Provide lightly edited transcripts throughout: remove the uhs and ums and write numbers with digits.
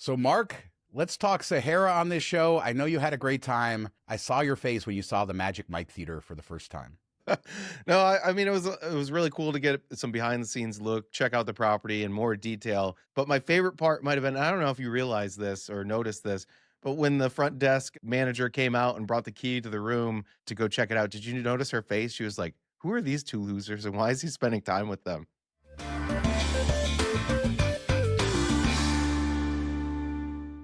So, Mark, let's talk Sahara on this show. I know you had a great time. I saw your face when you saw the Magic Mike Theater for the first time. No, I mean it was really cool to get some behind the scenes look, check out the property in more detail. But my favorite part might have been, I don't know if you realized this or noticed this, but when the front desk manager came out and brought the key to the room to go check it out, did you notice her face? She was like, "Who are these two losers and why is he spending time with them?"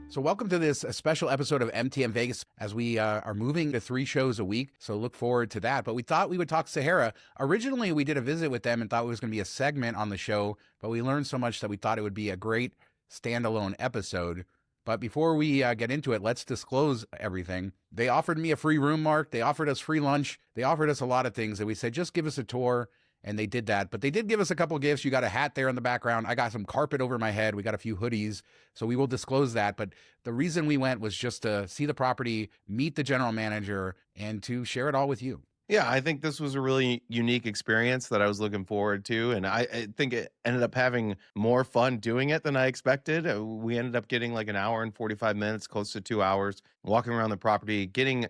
So, welcome to this special episode of MTM Vegas as we are moving to 3 shows a week. So, look forward to that. But we thought we would talk Sahara. Originally, we did a visit with them and thought it was going to be a segment on the show, but we learned so much that we thought it would be a great standalone episode. But before we get into it, let's disclose everything. They offered me a free room, Mark. They offered us free lunch. They offered us a lot of things. And we said, just give us a tour. And they did that. But they did give us a couple of gifts. You got a hat there in the background. I got some carpet over my head. We got a few hoodies. So we will disclose that. But the reason we went was just to see the property, meet the general manager, and to share it all with you. Yeah, I think this was a really unique experience that I was looking forward to. And I think it ended up having more fun doing it than I expected. We ended up getting like an hour and 45 minutes, close to 2 hours, walking around the property, getting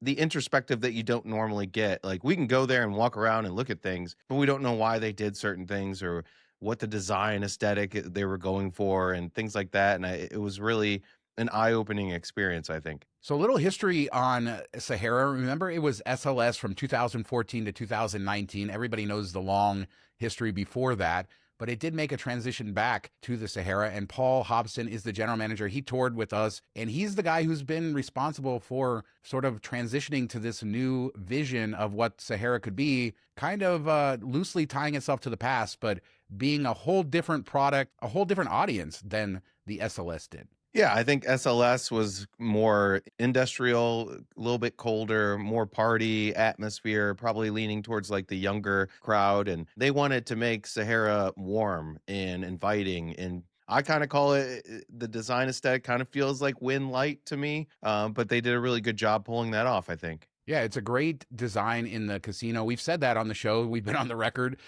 the introspective that you don't normally get. Like we can go there and walk around and look at things, but we don't know why they did certain things or what the design aesthetic they were going for and things like that. And it was really an eye-opening experience, I think. So a little history on Sahara. Remember, it was SLS from 2014 to 2019. Everybody knows the long history before that, but it did make a transition back to the Sahara. And Paul Hobson is the general manager. He toured with us, and he's the guy who's been responsible for sort of transitioning to this new vision of what Sahara could be, kind of loosely tying itself to the past, but being a whole different product, a whole different audience than the SLS did. Yeah, I think SLS was more industrial, a little bit colder, more party atmosphere, probably leaning towards like the younger crowd. And they wanted to make Sahara warm and inviting. And I kind of call it the design aesthetic kind of feels like Win Light to me. But they did a really good job pulling that off, I think. Yeah, it's a great design in the casino. We've said that on the show. We've been on the record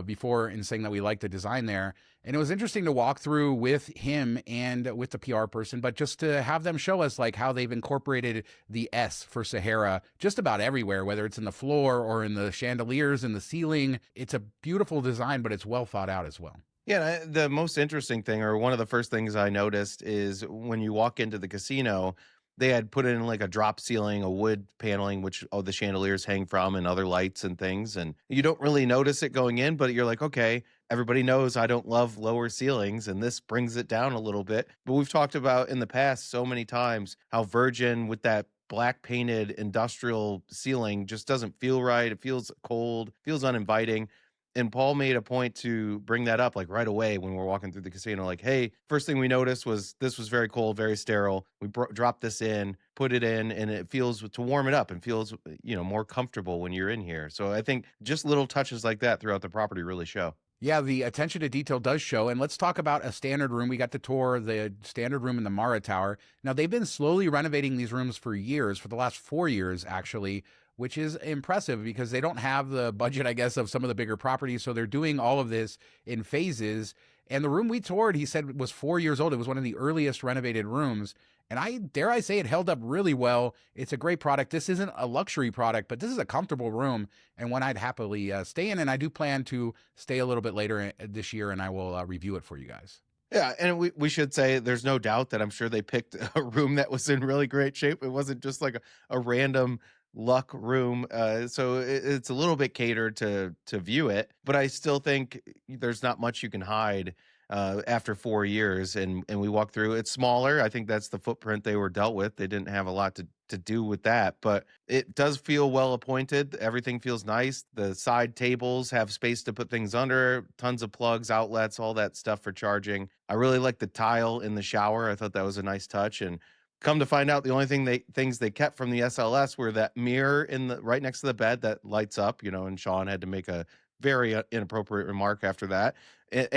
before in saying that we like the design there. And it was interesting to walk through with him and with the PR person, but just to have them show us like how they've incorporated the S for Sahara just about everywhere, whether it's in the floor or in the chandeliers in the ceiling. It's a beautiful design, but it's well thought out as well. Yeah, the most interesting thing, or one of the first things I noticed, is when you walk into the casino, they had put in like a drop ceiling, a wood paneling, which all the chandeliers hang from, and other lights and things. And you don't really notice it going in, but you're like, okay, everybody knows I don't love lower ceilings, and this brings it down a little bit. But we've talked about in the past so many times how Virgin with that black painted industrial ceiling just doesn't feel right. It feels cold, feels uninviting. And Paul made a point to bring that up like right away when we're walking through the casino. Like, hey, first thing we noticed was this was very cold, very sterile. We dropped this in, put it in, and it feels to warm it up and feels, more comfortable when you're in here. So I think just little touches like that throughout the property really show. Yeah, the attention to detail does show. And let's talk about a standard room. We got to tour the standard room in the Mara Tower. Now, they've been slowly renovating these rooms for years, for the last 4 years, actually, which is impressive because they don't have the budget, I guess, of some of the bigger properties. So they're doing all of this in phases. And the room we toured, he said, was 4 years old. It was one of the earliest renovated rooms. And dare I say it held up really well. It's a great product. This isn't a luxury product, but this is a comfortable room and one I'd happily stay in. And I do plan to stay a little bit later this year, and I will review it for you guys. Yeah, and we should say there's no doubt that I'm sure they picked a room that was in really great shape. It wasn't just like a random luck room. So it's a little bit catered to view it, but I still think there's not much you can hide after 4 years. And we walk through. It's smaller. I think that's the footprint they were dealt with. They didn't have a lot to do with that, but it does feel well appointed. Everything feels nice. The side tables have space to put things under, tons of plugs, outlets, all that stuff for charging. I really like the tile in the shower. I thought that was a nice touch. And come to find out, the only things they kept from the SLS were that mirror in the right next to the bed that lights up, and Shawn had to make a very inappropriate remark after that. And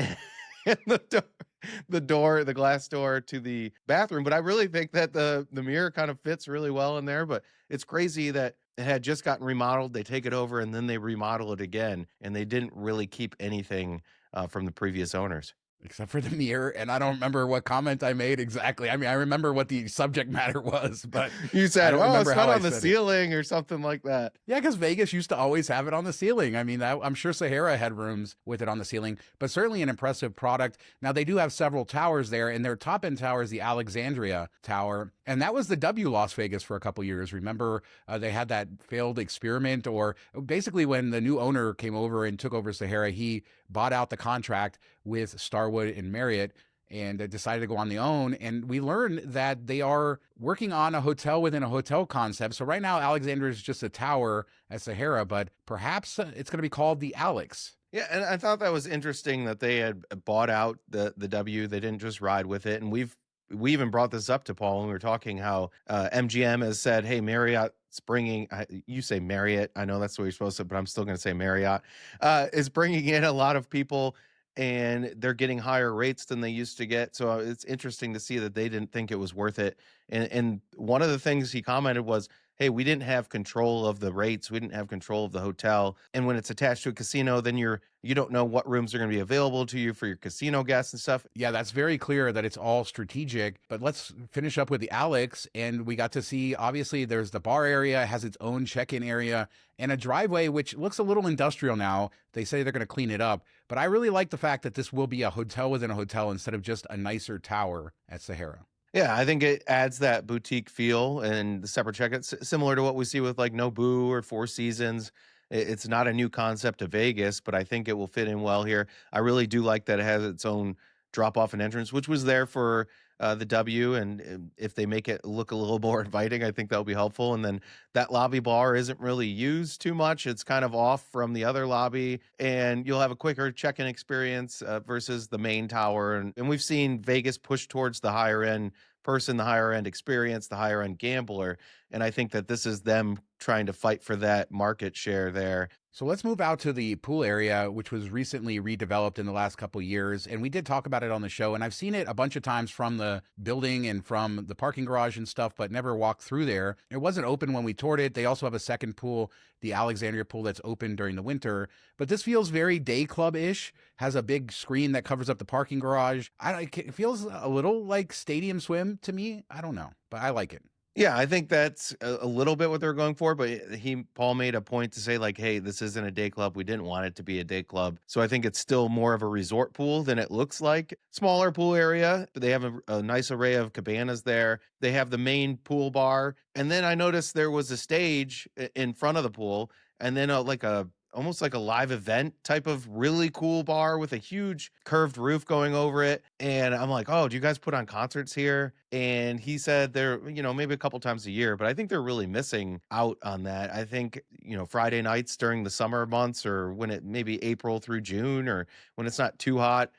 the glass door to the bathroom. But I really think that the mirror kind of fits really well in there. But it's crazy that it had just gotten remodeled. They take it over and then they remodel it again, and they didn't really keep anything from the previous owners. except for the mirror. And I don't remember what comment I made exactly. I mean, I remember what the subject matter was, but You I said, don't "Oh, remember it's not how I on the said it. ceiling" or something like that. Yeah, because Vegas used to always have it on the ceiling. I mean, I'm sure Sahara had rooms with it on the ceiling, but certainly an impressive product. Now, they do have several towers there, and their top end tower is the Alexandria Tower. And that was the W Las Vegas for a couple years. Remember, they had that failed experiment, or basically when the new owner came over and took over Sahara, he bought out the contract with Starwood and Marriott and decided to go on their own. And we learned that they are working on a hotel within a hotel concept. So right now, Alexandria is just a tower at Sahara, but perhaps it's going to be called the Alex. Yeah, and I thought that was interesting that they had bought out the W. They didn't just ride with it, and we even brought this up to Paul when we were talking how MGM has said, "Hey, Marriott's bringing." You say Marriott, I know that's what you're supposed to, but I'm still going to say Marriott is bringing in a lot of people, and they're getting higher rates than they used to get. So it's interesting to see that they didn't think it was worth it. And one of the things he commented was, "Hey, we didn't have control of the rates. We didn't have control of the hotel. And when it's attached to a casino, then you don't know what rooms are going to be available to you for your casino guests and stuff." Yeah, that's very clear that it's all strategic. But let's finish up with the Alex. And we got to see, obviously, there's the bar area, has its own check-in area, and a driveway, which looks a little industrial now. They say they're going to clean it up. But I really like the fact that this will be a hotel within a hotel instead of just a nicer tower at Sahara. Yeah, I think it adds that boutique feel and the separate check-ins, similar to what we see with like Nobu or Four Seasons. It's not a new concept to Vegas, but I think it will fit in well here. I really do like that it has its own drop-off and entrance, which was there for the W. And if they make it look a little more inviting, I think that'll be helpful. And then that lobby bar isn't really used too much. It's kind of off from the other lobby, and you'll have a quicker check-in experience versus the main tower. And we've seen Vegas push towards the higher end person, the higher end experience, the higher end gambler. And I think that this is them trying to fight for that market share there. So let's move out to the pool area, which was recently redeveloped in the last couple of years. And we did talk about it on the show. And I've seen it a bunch of times from the building and from the parking garage and stuff, but never walked through there. It wasn't open when we toured it. They also have a second pool, the Alexandria pool, that's open during the winter. But this feels very day club-ish, has a big screen that covers up the parking garage. It feels a little like Stadium Swim to me. I don't know, but I like it. Yeah, I think that's a little bit what they're going for, but Paul made a point to say like, "Hey, this isn't a day club. We didn't want it to be a day club." So I think it's still more of a resort pool than it looks like. Smaller pool area, but they have a nice array of cabanas there. They have the main pool bar, and then I noticed there was a stage in front of the pool, and then almost like a live event type of really cool bar with a huge curved roof going over it. And I'm like, "Oh, do you guys put on concerts here?" And he said they're, maybe a couple times a year, but I think they're really missing out on that. I think, Friday nights during the summer months, or when it maybe April through June, or when it's not too hot,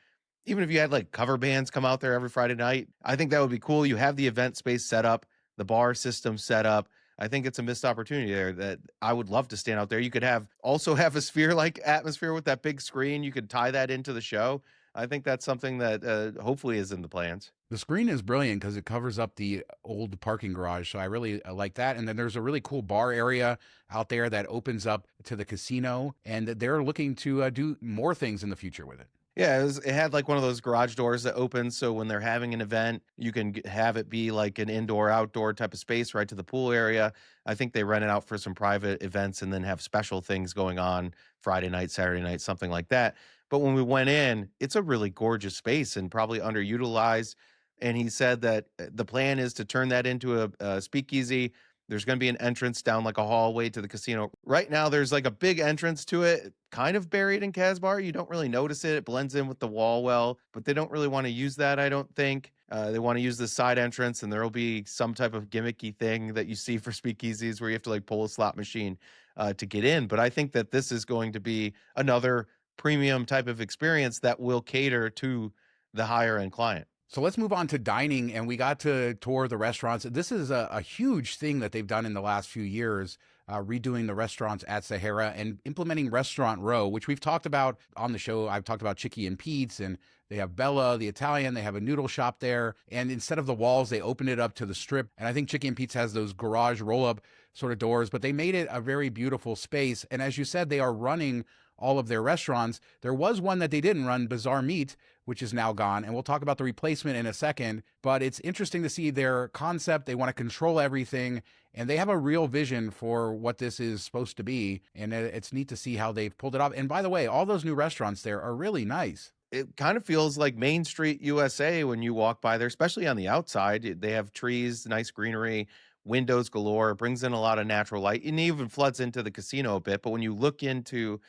even if you had like cover bands come out there every Friday night, I think that would be cool. You have the event space set up, the bar system set up. I think it's a missed opportunity there that I would love to stand out there. You could also have a sphere-like atmosphere with that big screen. You could tie that into the show. I think that's something that hopefully is in the plans. The screen is brilliant because it covers up the old parking garage. So I really like that. And then there's a really cool bar area out there that opens up to the casino. And they're looking to do more things in the future with it. Yeah, it had like one of those garage doors that opens, so when they're having an event, you can have it be like an indoor-outdoor type of space right to the pool area. I think they rent it out for some private events and then have special things going on Friday night, Saturday night, something like that. But when we went in, it's a really gorgeous space and probably underutilized. And he said that the plan is to turn that into a speakeasy. There's going to be an entrance down like a hallway to the casino. Right now, there's like a big entrance to it, kind of buried in Casbar. You don't really notice it. It blends in with the wall well, but they don't really want to use that, I don't think. They want to use the side entrance, and there will be some type of gimmicky thing that you see for speakeasies where you have to like pull a slot machine to get in. But I think that this is going to be another premium type of experience that will cater to the higher end client. So let's move on to dining, and we got to tour the restaurants. This is a huge thing that they've done in the last few years, redoing the restaurants at Sahara and implementing Restaurant Row, which we've talked about on the show. I've talked about Chicky and Pete's, and they have Bella, the Italian. They have a noodle shop there, and instead of the walls, they opened it up to the strip. And I think Chicky and Pete's has those garage roll-up sort of doors, but they made it a very beautiful space. And as you said, they are running all of their restaurants. There was one that they didn't run, Bazaar Meat, which is now gone. And we'll talk about the replacement in a second. But it's interesting to see their concept. They want to control everything, and they have a real vision for what this is supposed to be. And it's neat to see how they've pulled it off. And by the way, all those new restaurants there are really nice. It kind of feels like Main Street USA when you walk by there, especially on the outside. They have trees, nice greenery, windows galore, brings in a lot of natural light, and even floods into the casino a bit. But when you look into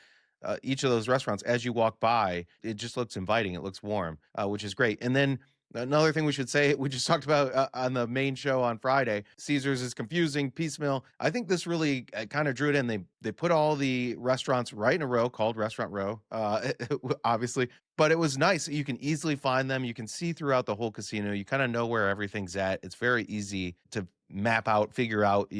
each of those restaurants as you walk by, it just looks inviting. It looks warm, which is great. And then another thing we should say, we just talked about on the main show on Friday, Caesars is confusing, piecemeal. I think this really kind of drew it in. They put all the restaurants right in a row called Restaurant Row, obviously. But it was nice. You can easily find them. You can see throughout the whole casino. You kind of know where everything's at. It's very easy to map out, figure out,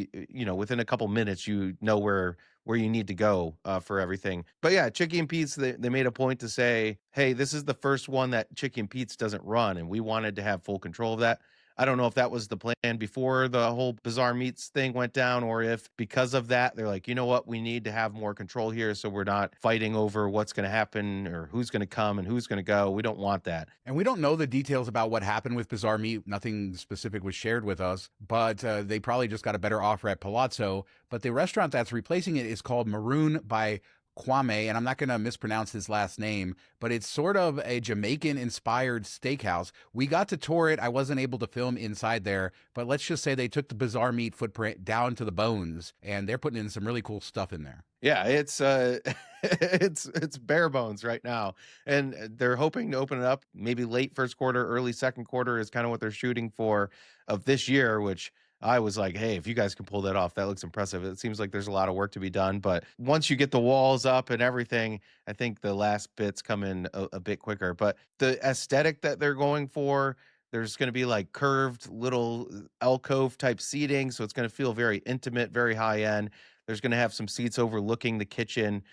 within a couple minutes, you know where you need to go for everything. But yeah, Chicky and Pete's, they made a point to say, hey, this is the first one that Chicky and Pete's doesn't run, and we wanted to have full control of that. I don't know if that was the plan before the whole Bazaar Meats thing went down, or if because of that, they're like, you know what, we need to have more control here so we're not fighting over what's going to happen or who's going to come and who's going to go. We don't want that. And we don't know the details about what happened with Bazaar Meat. Nothing specific was shared with us, but they probably just got a better offer at Palazzo. But the restaurant that's replacing it is called Maroon by Kwame, and I'm not going to mispronounce his last name, but it's sort of a Jamaican-inspired steakhouse. We got to tour it. I wasn't able to film inside there, but let's just say they took the Bazaar Meat footprint down to the bones, and they're putting in some really cool stuff in there. Yeah, it's it's bare bones right now, and they're hoping to open it up maybe late first quarter, early second quarter is kind of what they're shooting for of this year, which I was like, hey, if you guys can pull that off, that looks impressive. It seems like there's a lot of work to be done, but once you get the walls up and everything, I think the last bits come in a bit quicker. But the aesthetic that they're going for, there's going to be like curved little alcove type seating, so it's going to feel very intimate, very high end. There's going to have some seats overlooking the kitchen,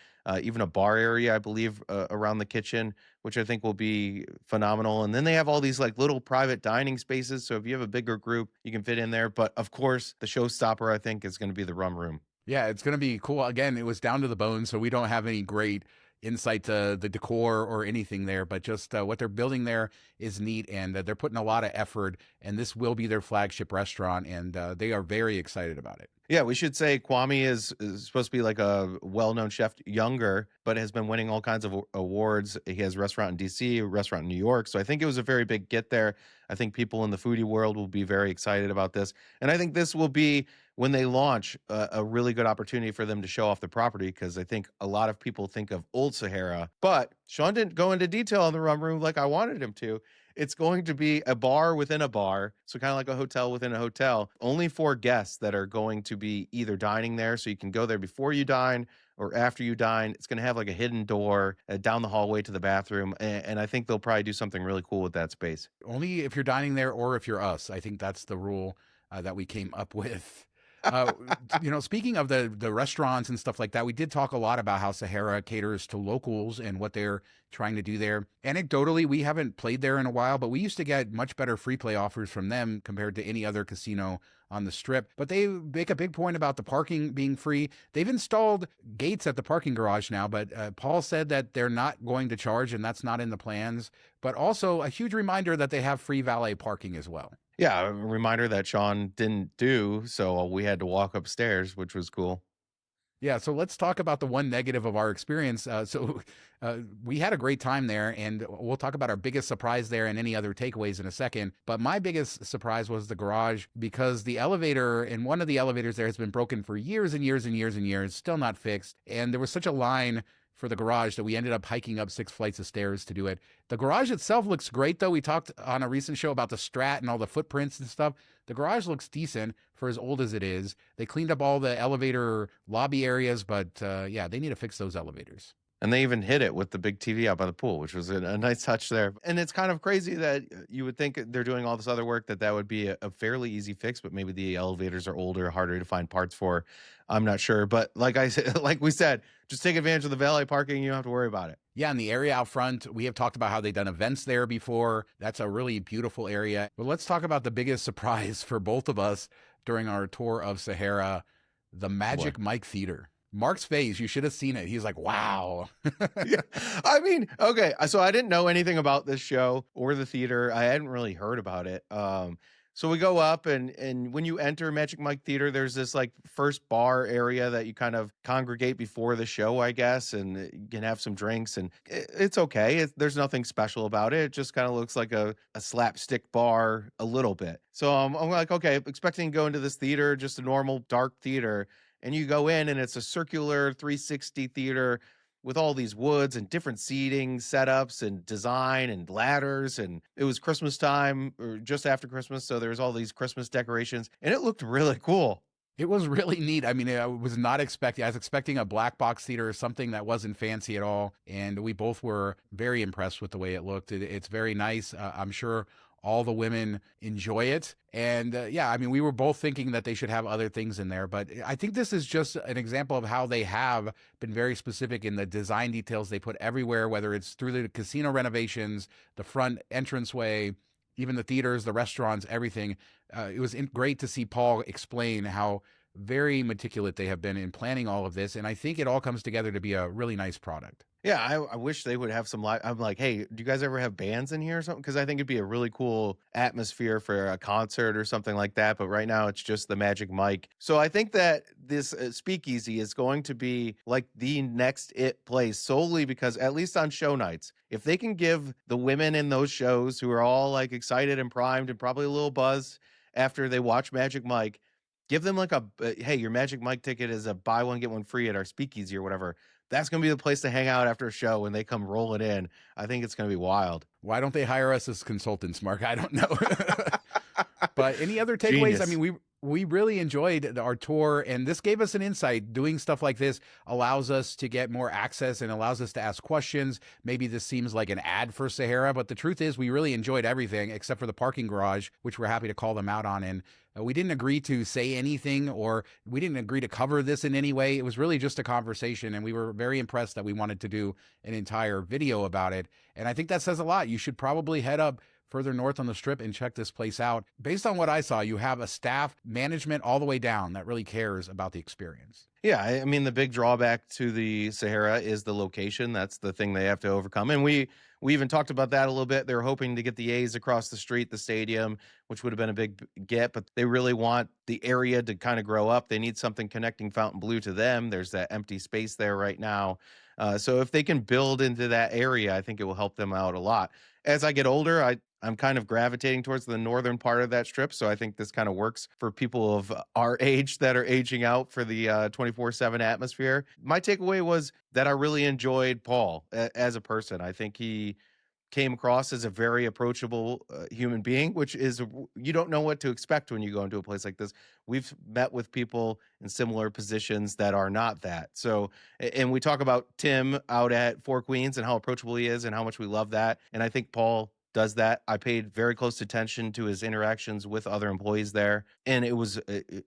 even a bar area, I believe, around the kitchen, which I think will be phenomenal. And then they have all these like little private dining spaces. So if you have a bigger group, you can fit in there. But of course, the showstopper, I think, is going to be the rum room. Yeah, it's going to be cool. Again, it was down to the bone, so we don't have any great insight to the decor or anything there, but just what they're building there is neat, and they're putting a lot of effort, and this will be their flagship restaurant, and they are very excited about it. Yeah, we should say Kwame is supposed to be like a well-known chef, younger, but has been winning all kinds of awards. He has a restaurant in D.C., a restaurant in New York, so I think it was a very big get there. I think people in the foodie world will be very excited about this, and I think this will be, when they launch, a really good opportunity for them to show off the property, because I think a lot of people think of Old Sahara, but Shawn didn't go into detail on the rum room like I wanted him to. It's going to be a bar within a bar, so kind of like a hotel within a hotel, only for guests that are going to be either dining there, so you can go there before you dine or after you dine. It's going to have like a hidden door down the hallway to the bathroom, and I think they'll probably do something really cool with that space. Only if you're dining there or if you're us. I think that's the rule that we came up with. Speaking of the restaurants and stuff like that, we did talk a lot about how Sahara caters to locals and what they're trying to do there. Anecdotally, we haven't played there in a while, but we used to get much better free play offers from them compared to any other casino on the strip. But they make a big point about the parking being free. They've installed gates at the parking garage now, but Paul said that they're not going to charge, and that's not in the plans. But also a huge reminder that they have free valet parking as well. Yeah, a reminder that Shawn didn't do, so we had to walk upstairs, which was cool. Yeah, so let's talk about the one negative of our experience. We had a great time there, and we'll talk about our biggest surprise there and any other takeaways in a second. But my biggest surprise was the garage, because the elevator in one of the elevators there has been broken for years and years and years and years, still not fixed. And there was such a line for the garage that we ended up hiking up 6 flights of stairs to do it. The garage itself looks great, though. We talked on a recent show about the Strat and all the footprints and stuff. The garage looks decent for as old as it is. They cleaned up all the elevator lobby areas, but yeah, they need to fix those elevators. And they even hit it with the big TV out by the pool, which was a nice touch there. And it's kind of crazy that you would think they're doing all this other work, that would be a fairly easy fix, but maybe the elevators are older, harder to find parts for. I'm not sure. But like we said, just take advantage of the valet parking. You don't have to worry about it. Yeah, and the area out front, we have talked about how they've done events there before. That's a really beautiful area. But let's talk about the biggest surprise for both of us during our tour of Sahara, the Magic Mike Theater. Mark's face, you should have seen it. He's like, wow. Yeah. I mean, okay. So I didn't know anything about this show or the theater. I hadn't really heard about it. So we go up and when you enter Magic Mike Theater, there's this like first bar area that you kind of congregate before the show, I guess, and you can have some drinks and it's okay. There's nothing special about it. It just kind of looks like a slapstick bar a little bit. So I'm like, okay, expecting to go into this theater, just a normal dark theater. And you go in and it's a circular 360 theater with all these woods and different seating setups and design and ladders. And it was Christmas time or just after Christmas. So there was all these Christmas decorations and it looked really cool. It was really neat. I mean, I was not expecting, I was expecting a black box theater or something that wasn't fancy at all. And we both were very impressed with the way it looked. It's very nice. I'm sure all the women enjoy it. And yeah, I mean, we were both thinking that they should have other things in there, but I think this is just an example of how they have been very specific in the design details they put everywhere, whether it's through the casino renovations, the front entranceway, even the theaters, the restaurants, everything. It was great to see Paul explain how very meticulous they have been in planning all of this. And I think it all comes together to be a really nice product. Yeah, I wish they would have some live. I'm like, hey, do you guys ever have bands in here or something? Because I think it'd be a really cool atmosphere for a concert or something like that. But right now, it's just the Magic Mike. So I think that this speakeasy is going to be like the next it place solely because, at least on show nights, if they can give the women in those shows who are all like excited and primed and probably a little buzzed after they watch Magic Mike, give them like hey, your Magic Mike ticket is a buy one, get one free at our speakeasy or whatever. That's going to be the place to hang out after a show when they come rolling in. I think it's going to be wild. Why don't they hire us as consultants, Mark? I don't know. But any other takeaways? Genius. I mean, we really enjoyed our tour, and this gave us an insight. Doing stuff like this allows us to get more access and allows us to ask questions. Maybe this seems like an ad for Sahara, but the truth is we really enjoyed everything except for the parking garage, which we're happy to call them out on. And we didn't agree to say anything, or we didn't agree to cover this in any way. It was really just a conversation, and we were very impressed that we wanted to do an entire video about it. And I think that says a lot. You should probably head up further north on the strip and check this place out. Based on what I saw, you have a staff, management all the way down that really cares about the experience. Yeah, I mean, the big drawback to the Sahara is the location. That's the thing they have to overcome. And we even talked about that a little bit. They're hoping to get the A's across the street, the stadium, which would have been a big get, but they really want the area to kind of grow up. They need something connecting Fontainebleau to them. There's that empty space there right now. So if they can build into that area, I think it will help them out a lot. As I get older, I'm kind of gravitating towards the northern part of that strip. So I think this kind of works for people of our age that are aging out for the 24/7 atmosphere. My takeaway was that I really enjoyed Paul as a person. I think he came across as a very approachable human being, which is, you don't know what to expect when you go into a place like this. We've met with people in similar positions that are not that. So, and we talk about Tim out at Four Queens and how approachable he is and how much we love that. And I think Paul does that. I paid very close attention to his interactions with other employees there. And it was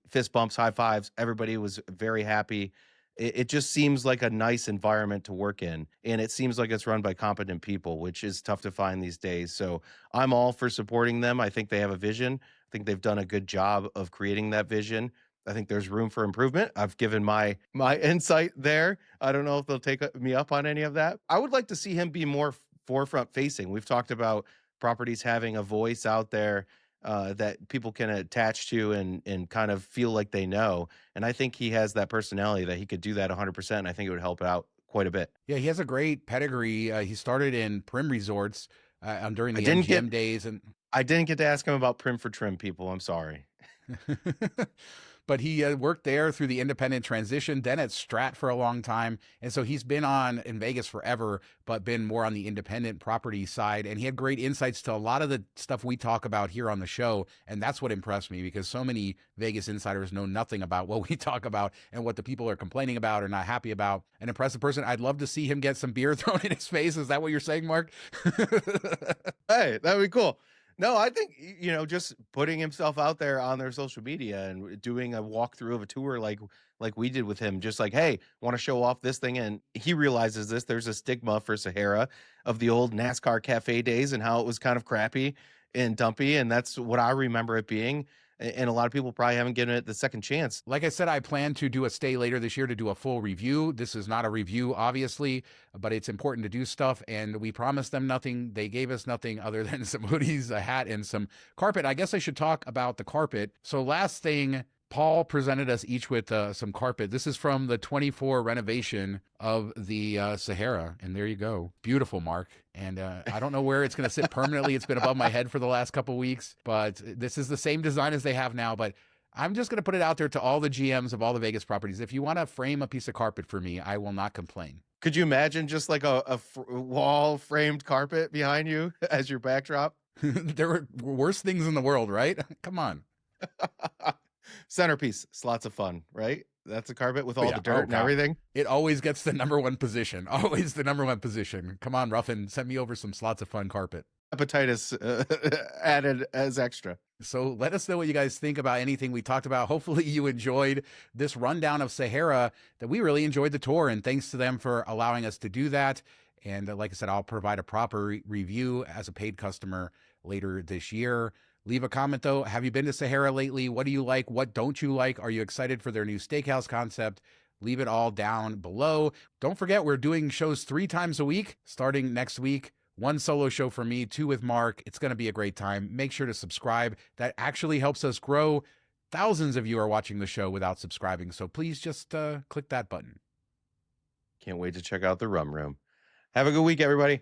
fist bumps, high fives. Everybody was very happy. It just seems like a nice environment to work in. And it seems like it's run by competent people, which is tough to find these days. So I'm all for supporting them. I think they have a vision. I think they've done a good job of creating that vision. I think there's room for improvement. I've given my insight there. I don't know if they'll take me up on any of that. I would like to see him be more forefront facing. We've talked about properties having a voice out there that people can attach to and kind of feel like they know. And I think he has that personality that he could do that 100%. And I think it would help out quite a bit. Yeah, he has a great pedigree. He started in Prim Resorts during the MGM days. And I didn't get to ask him about Prim for Trim, people. I'm sorry. But he worked there through the independent transition, then at Strat for a long time. And so he's been in Vegas forever, but been more on the independent property side. And he had great insights to a lot of the stuff we talk about here on the show. And that's what impressed me, because so many Vegas insiders know nothing about what we talk about and what the people are complaining about or not happy about. An impressive person. I'd love to see him get some beer thrown in his face. Is that what you're saying, Mark? Hey, that would be cool. No, I think, just putting himself out there on their social media and doing a walkthrough of a tour like we did with him, just like, hey, want to show off this thing. And he realizes there's a stigma for Sahara of the old NASCAR cafe days and how it was kind of crappy and dumpy. And that's what I remember it being. and a lot of people probably haven't given it the second chance. Like I said, I plan to do a stay later this year to do a full review. This is not a review, obviously, but it's important to do stuff. And we promised them nothing. They gave us nothing other than some hoodies, a hat, and some carpet. I guess I should talk about the carpet. So last thing, Paul presented us each with some carpet. This is from the 24 renovation of the Sahara. And there you go. Beautiful, Mark. And I don't know where it's going to sit permanently. It's been above my head for the last couple of weeks, but this is the same design as they have now. But I'm just going to put it out there to all the GMs of all the Vegas properties. If you want to frame a piece of carpet for me, I will not complain. Could you imagine just like a wall framed carpet behind you as your backdrop? There are worse things in the world, right? Come on. Centerpiece. It's lots of fun, right? That's a carpet with all the dirt and everything. It always gets the number one position. Always the number one position. Come on, Ruffin, send me over some slots of fun carpet. Hepatitis added as extra. So let us know what you guys think about anything we talked about. Hopefully you enjoyed this rundown of Sahara, that we really enjoyed the tour, and thanks to them for allowing us to do that. And like I said, I'll provide a proper review as a paid customer later this year. Leave a comment though. Have you been to Sahara lately? What do you like? What don't you like? Are you excited for their new steakhouse concept? Leave it all down below. Don't forget, we're doing shows 3 times a week starting next week. 1 solo show for me, 2 with Mark. It's going to be a great time. Make sure to subscribe. That actually helps us grow. Thousands of you are watching the show without subscribing, so please just click that button. Can't wait to check out the Rum Room. Have a good week, everybody.